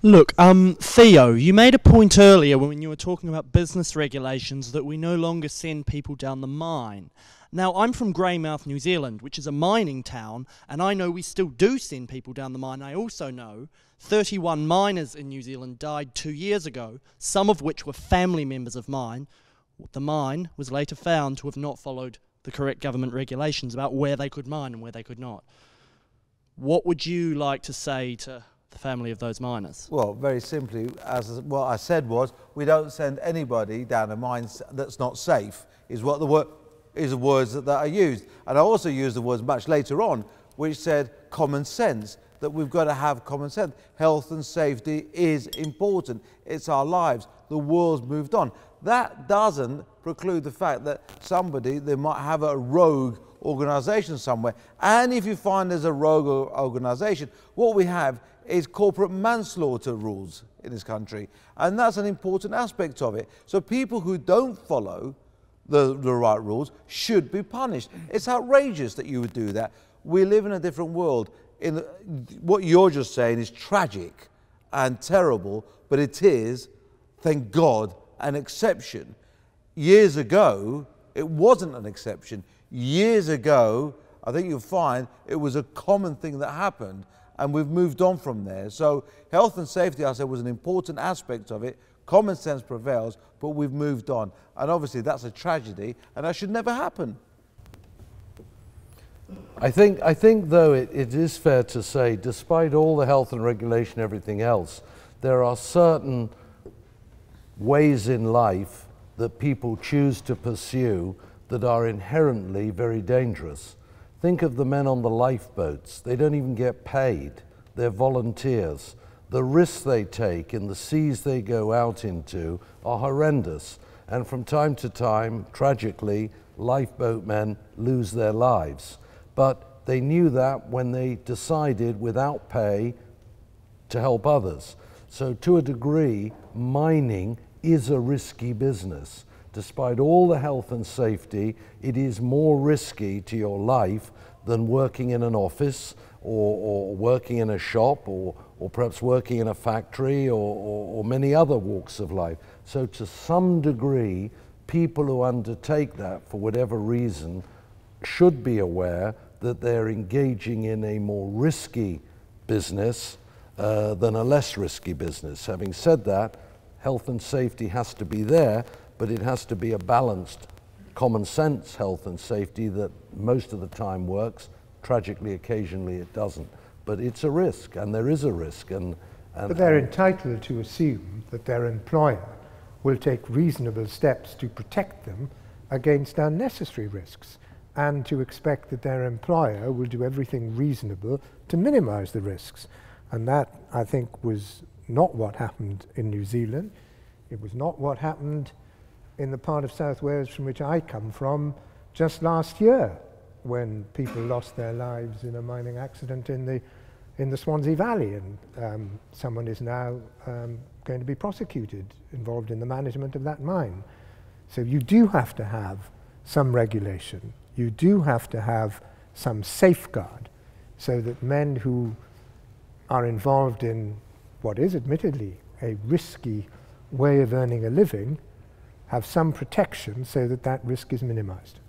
Look, Theo, you made a point earlier when you were talking about business regulations that we no longer send people down the mine. Now, I'm from Greymouth, New Zealand, which is a mining town, and I know we still do send people down the mine. I also know 31 miners in New Zealand died 2 years ago, some of which were family members of mine. The mine was later found to have not followed the correct government regulations about where they could mine and where they could not. What would you like to say to the family of those miners? Well, very simply, as what I said was, we don't send anybody down a mine that's not safe, is what the words that are used. And I also used the words much later on, which said common sense, that we've got to have common sense. Health and safety is important. It's our lives. The world's moved on. That doesn't preclude the fact that they might have a rogue organisation somewhere. And if you find there's a rogue organisation, what we have is corporate manslaughter rules in this country. And that's an important aspect of it. So people who don't follow the right rules should be punished. It's outrageous that you would do that. We live in a different world. What you're just saying is tragic and terrible, but it is, thank God, an exception. Years ago, it wasn't an exception. Years ago, I think you'll find it was a common thing that happened, and we've moved on from there. So health and safety, I said, was an important aspect of it. Common sense prevails, but we've moved on. And obviously that's a tragedy, and that should never happen. I think though, it is fair to say, despite all the health and regulation, everything else, there are certain ways in life that people choose to pursue that are inherently very dangerous. Think of the men on the lifeboats. They don't even get paid. They're volunteers. The risks they take in the seas they go out into are horrendous. And from time to time, tragically, lifeboat men lose their lives. But they knew that when they decided, without pay, to help others. So to a degree, mining is a risky business. Despite all the health and safety, it is more risky to your life than working in an office or working in a shop or perhaps working in a factory or many other walks of life. So to some degree, people who undertake that for whatever reason should be aware that they're engaging in a more risky business than a less risky business. Having said that, health and safety has to be there, but it has to be a balanced, common sense health and safety that most of the time works. Tragically, occasionally it doesn't. But it's a risk, and there is a risk. But they're entitled to assume that their employer will take reasonable steps to protect them against unnecessary risks, and to expect that their employer will do everything reasonable to minimize the risks. And that, I think, was not what happened in New Zealand. It was not what happened in the part of South Wales from which I come from just last year, when people lost their lives in a mining accident in the Swansea Valley, and someone is now going to be prosecuted involved in the management of that mine. So you do have to have some regulation. You do have to have some safeguard so that men who are involved in what is admittedly a risky way of earning a living have some protection so that that risk is minimized.